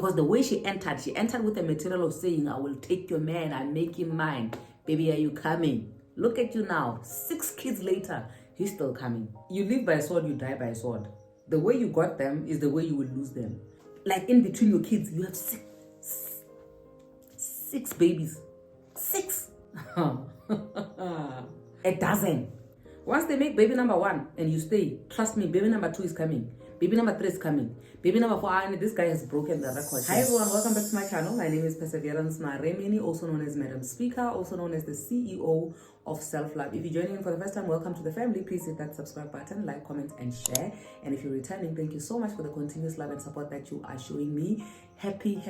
Because the way she entered with the material of saying, I will take your man, I make him mine. Baby, are you coming? Look at you now. 6 kids later, he's still coming. You live by a sword, you die by a sword. The way you got them is the way you will lose them. Like in between your kids, you have six babies. 6. A dozen. Once they make baby number 1 and you stay, trust me, baby number 2 is coming. Baby number 3 is coming. Baby number 4, and this guy has broken the record. Hi everyone, welcome back to my channel. My name is Perseverance Maremini, also known as Madam Speaker, also known as the CEO of Self-Love. If you're joining in for the first time, welcome to the family. Please hit that subscribe button, like, comment, and share. And if you're returning, thank you so much for the continuous love and support that you are showing me. Happy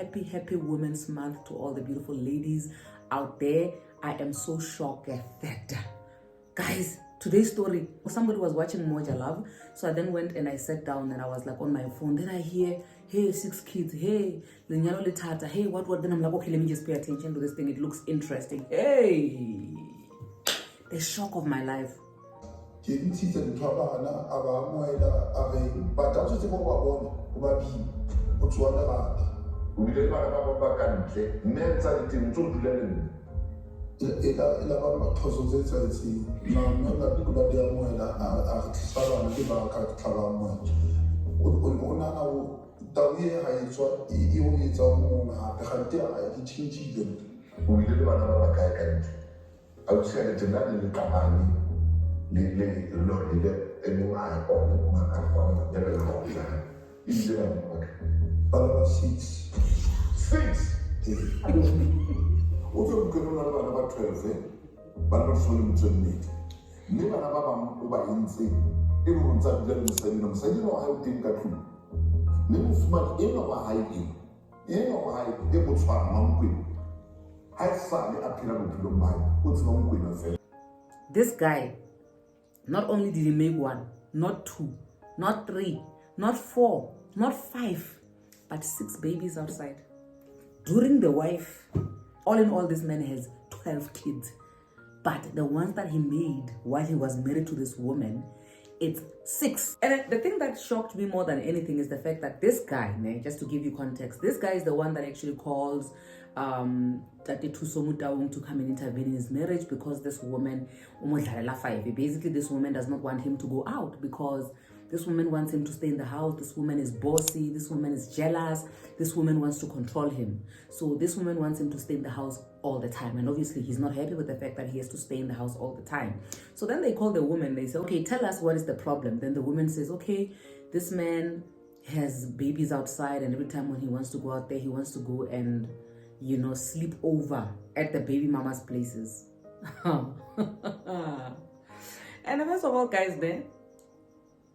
Women's Month to all the beautiful ladies out there. I am so shocked at that. Guys, today's story, somebody was watching Moja Love, so I then went and I sat down and I was like on my phone. Then I hear, hey, 6 kids, hey, Lenyalo Lethata, hey, what? Then I'm like, okay, let me just pay attention to this thing. It looks interesting. Hey, the shock of my life. This guy, not only did he make 1, not 2, not 3, not 4, not 5, but 6 babies outside. During the wife, all in all, this man has 12 kids. But the ones that he made while he was married to this woman, it's 6. And the thing that shocked me more than anything is the fact that this guy, just to give you context, this guy is the one that actually calls Tate Tusomutawung to come and intervene in his marriage because this woman, basically this woman does not want him to go out because this woman wants him to stay in the house. This woman is bossy. This woman is jealous. This woman wants to control him. So this woman wants him to stay in the house all the time. And obviously he's not happy with the fact that he has to stay in the house all the time. So then they call the woman. They say, okay, tell us what is the problem. Then the woman says, okay, this man has babies outside. And every time when he wants to go out there, he wants to go and, you know, sleep over at the baby mama's places. And first of all, guys,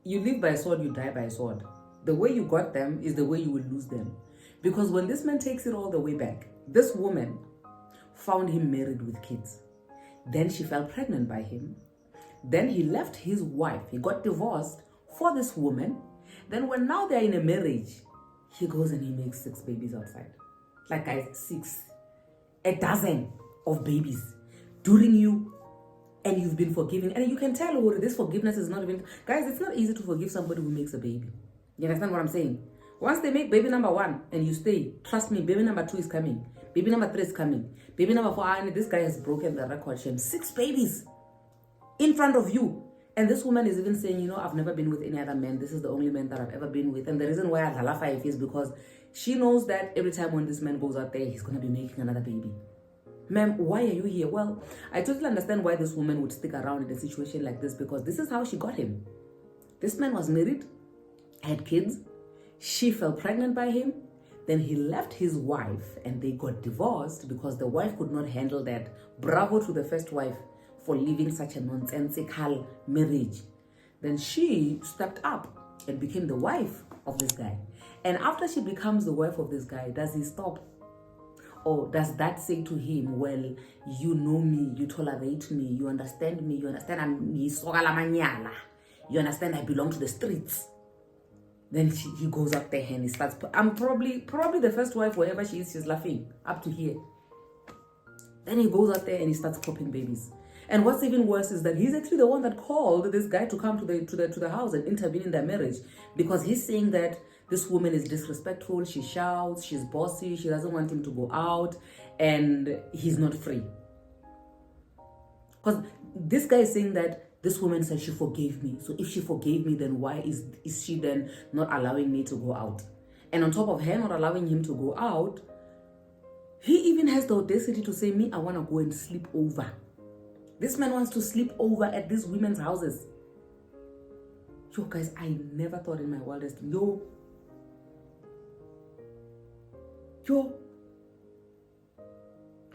you live by a sword, you die by a sword. The way you got them is the way you will lose them. Because when this man takes it all the way back, this woman found him married with kids. Then she fell pregnant by him. Then he left his wife. He got divorced for this woman. Then when now they're in a marriage, he goes and he makes 6 babies outside. Like guys, 6. A dozen of babies during you. And you've been forgiving. And you can tell this forgiveness is not even... Guys, it's not easy to forgive somebody who makes a baby. You understand what I'm saying? Once they make baby number 1 and you stay, trust me, baby number 2 is coming. Baby number 3 is coming. Baby number 4, and this guy has broken the record. 6 babies in front of you. And this woman is even saying, you know, I've never been with any other man. This is the only man that I've ever been with. And the reason why I love is because she knows that every time when this man goes out there, he's going to be making another baby. Ma'am, why are you here? Well, I totally understand why this woman would stick around in a situation like this because this is how she got him. This man was married, had kids. She fell pregnant by him. Then he left his wife and they got divorced because the wife could not handle that. Bravo to the first wife for leaving such a nonsensical marriage. Then she stepped up and became the wife of this guy. And after she becomes the wife of this guy, does he stop? Or does that say to him, well, you know me, you tolerate me, you understand me, you understand you understand I belong to the streets. Then he goes up there and he starts, I'm probably the first wife, wherever she is, she's laughing up to here. Then he goes out there and he starts popping babies. And what's even worse is that he's actually the one that called this guy to come to the house and intervene in their marriage because he's saying that this woman is disrespectful, she shouts, she's bossy, she doesn't want him to go out, and he's not free. Because this guy is saying that this woman said she forgave me. So if she forgave me, then why is she then not allowing me to go out? And on top of her not allowing him to go out, he even has the audacity to say, me, I want to go and sleep over. This man wants to sleep over at these women's houses. Yo, guys, I never thought in my wildest... Yo.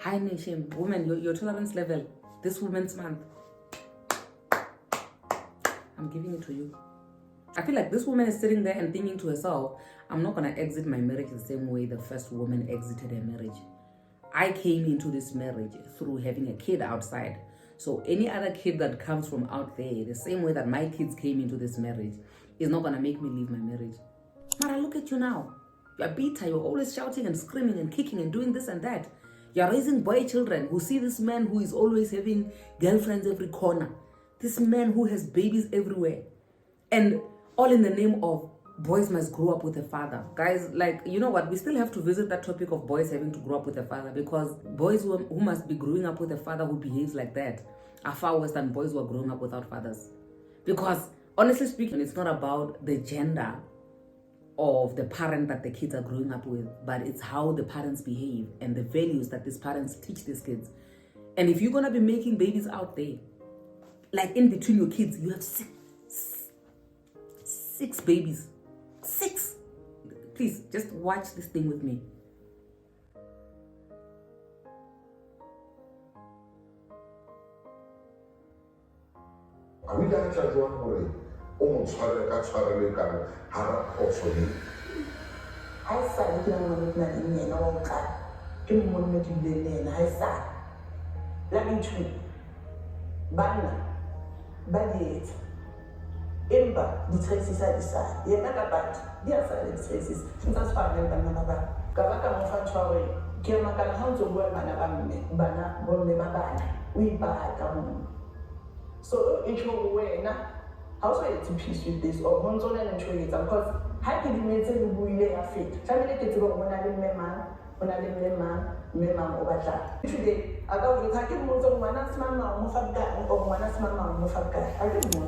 Hi, nation. Women, your tolerance level. This Women's Month. I'm giving it to you. I feel like this woman is sitting there and thinking to herself, I'm not going to exit my marriage the same way the first woman exited her marriage. I came into this marriage through having a kid outside. So any other kid that comes from out there, the same way that my kids came into this marriage, is not going to make me leave my marriage. Mara, look at you now. You're bitter. You're always shouting and screaming and kicking and doing this and that. You're raising boy children who see this man who is always having girlfriends every corner. This man who has babies everywhere. And all in the name of boys must grow up with a father. Guys, like, you know what? We still have to visit that topic of boys having to grow up with a father, because boys who must be growing up with a father who behaves like that are far worse than boys who are growing up without fathers. Because, honestly speaking, it's not about the gender of the parent that the kids are growing up with, but it's how the parents behave and the values that these parents teach these kids. And if you're going to be making babies out there, like in between your kids, you have six babies. 6. Please, just watch this thing with me. Emba ditrekisisa disa yena ka batho di a sa ditrekisisa tsa tshwana le bana ba ka ba ka mo fa tshware ke makala ha ntse bua bana ba mme bana bomme ba bana o ipata mo so it show wena how so it's peace with this or bonzo na ntho etsa because ha ke dimetse le buile ya feta tlamele ke tsebe go bona le mmemang o batla today aka o tla ke mo tso ngwana semama mo fa ka o ngwana semama mo fa ka a ke mo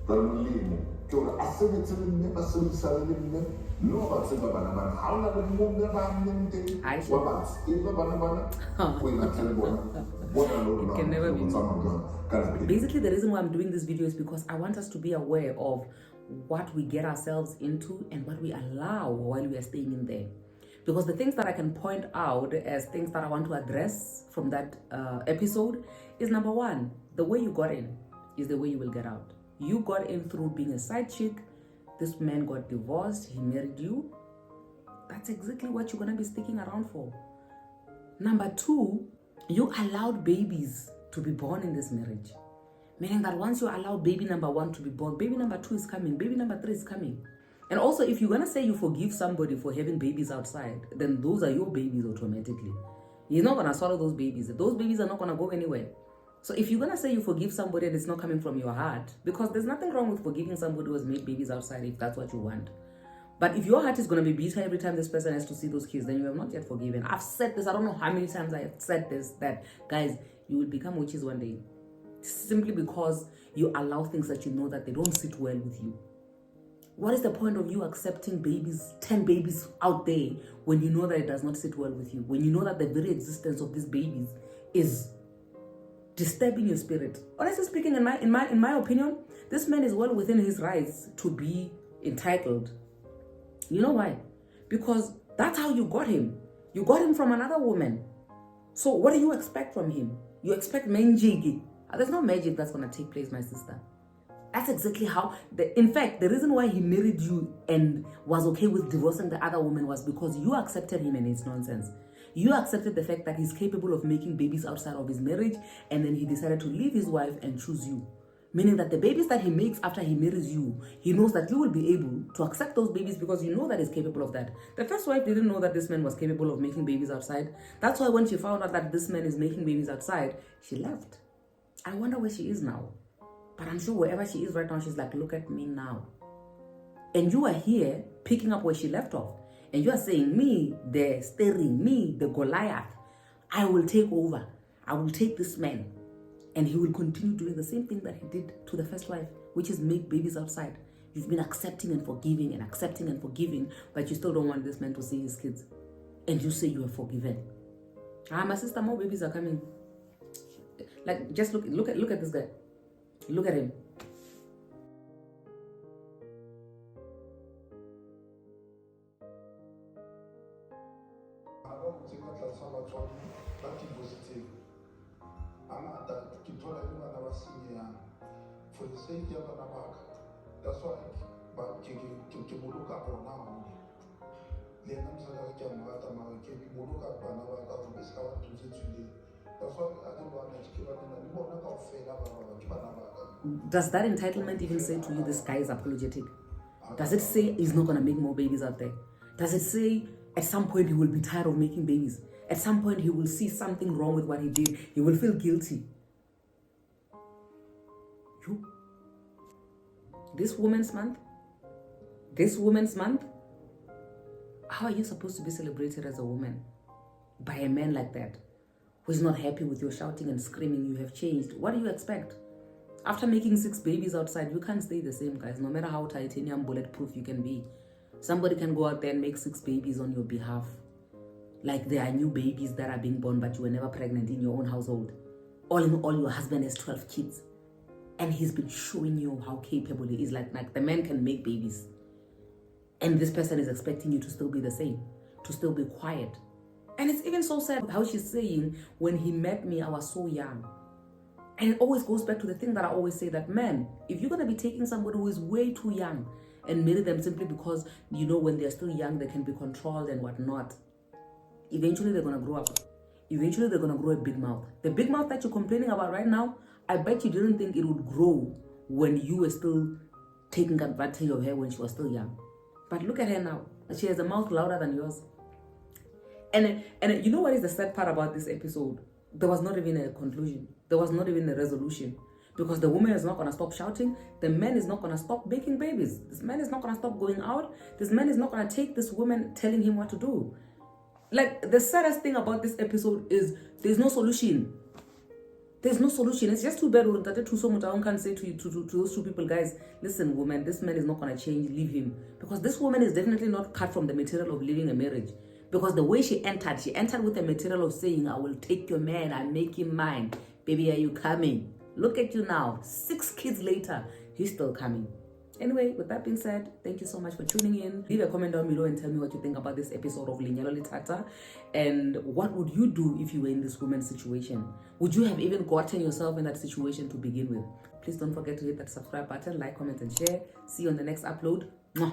Dalilimo ke hore a sebetse le mme ba sebedisana le mme no ba tseba bana bana ha ona le mme ba mme teng wa ba tseba bana o ina tele bona it can never be. Basically, the reason why I'm doing this video is because I want us to be aware of what we get ourselves into and what we allow while we are staying in there. Because the things that I can point out as things that I want to address from that episode is, number one, the way you got in is the way you will get out. You got in through being a side chick. This man got divorced. He married you. That's exactly what you're going to be sticking around for. Number two, you allowed babies to be born in this marriage. Meaning that once you allow baby number 1 to be born, baby number 2 is coming, baby number 3 is coming. And also, if you're going to say you forgive somebody for having babies outside, then those are your babies automatically. You're not going to swallow those babies. Those babies are not going to go anywhere. So if you're going to say you forgive somebody and it's not coming from your heart, because there's nothing wrong with forgiving somebody who has made babies outside if that's what you want. But if your heart is going to be bitter every time this person has to see those kids, then you have not yet forgiven. I've said this, I don't know how many times I have said this, that guys, you will become witches one day. Simply because you allow things that you know that they don't sit well with you. What is the point of you accepting babies, 10 babies out there, when you know that it does not sit well with you? When you know that the very existence of these babies is disturbing your spirit. Honestly speaking, in my opinion, this man is well within his rights to be entitled. You know why? Because that's how you got him. You got him from another woman. So what do you expect from him? You expect magic. There's no magic that's going to take place, my sister. That's exactly how, in fact, the reason why he married you and was okay with divorcing the other woman was because you accepted him and his nonsense. You accepted the fact that he's capable of making babies outside of his marriage, and then he decided to leave his wife and choose you. Meaning that the babies that he makes after he marries you, he knows that you will be able to accept those babies because you know that he's capable of that. The first wife didn't know that this man was capable of making babies outside. That's why when she found out that this man is making babies outside, she left. I wonder where she is now. But I'm sure wherever she is right now, she's like, look at me now. And you are here picking up where she left off. And you are saying, me, the steering, me, the Goliath, I will take over. I will take this man. And he will continue doing the same thing that he did to the first wife, which is make babies outside. You've been accepting and forgiving, but you still don't want this man to see his kids. And you say you are forgiven. My sister, more babies are coming. Like, just look at this guy. Look at him. For the sake of an abaka, that's why to look up on now. Lenam Salaka Mata Maraki, Muluka Panabaka, this hour to today. That's why I don't want to keep up. Does that entitlement even say to you this guy is apologetic? Does it say he's not going to make more babies out there? Does it say at some point he will be tired of making babies? At some point he will see something wrong with what he did. He will feel guilty. This Women's Month, how are you supposed to be celebrated as a woman by a man like that, who is not happy with your shouting and screaming? You have changed. What do you expect? After making 6 babies outside, you can't stay the same, guys, no matter how titanium bulletproof you can be. Somebody can go out there and make 6 babies on your behalf. Like there are new babies that are being born, but you were never pregnant in your own household. All in all, your husband has 12 kids. And he's been showing you how capable he is. Like the man can make babies. And this person is expecting you to still be the same, to still be quiet. And it's even so sad how she's saying, when he met me, I was so young. And it always goes back to the thing that I always say, that man, if you're going to be taking somebody who is way too young and marry them simply because, when they're still young, they can be controlled and whatnot, eventually they're going to grow up. Eventually they're going to grow a big mouth. The big mouth that you're complaining about right now, I bet you didn't think it would grow when you were still taking advantage of her when she was still young. But look at her now. She has a mouth louder than yours. And you know what is the sad part about this episode? There was not even a conclusion. There was not even a resolution. Because the woman is not going to stop shouting. The man is not going to stop making babies. This man is not going to stop going out. This man is not going to take this woman telling him what to do. Like, the saddest thing about this episode is there's no solution. There's no solution. It's just too bad that Tuso can say to those 2 people, guys, listen, woman, this man is not going to change, leave him. Because this woman is definitely not cut from the material of living a marriage. Because the way she entered with the material of saying, I will take your man, I make him mine. Baby, are you coming? Look at you now. 6 kids later, he's still coming. Anyway, with that being said, thank you so much for tuning in. Leave a comment down below and tell me what you think about this episode of Lenyalo Lethata. And what would you do if you were in this woman's situation? Would you have even gotten yourself in that situation to begin with? Please don't forget to hit that subscribe button, like, comment, and share. See you on the next upload. Mwah.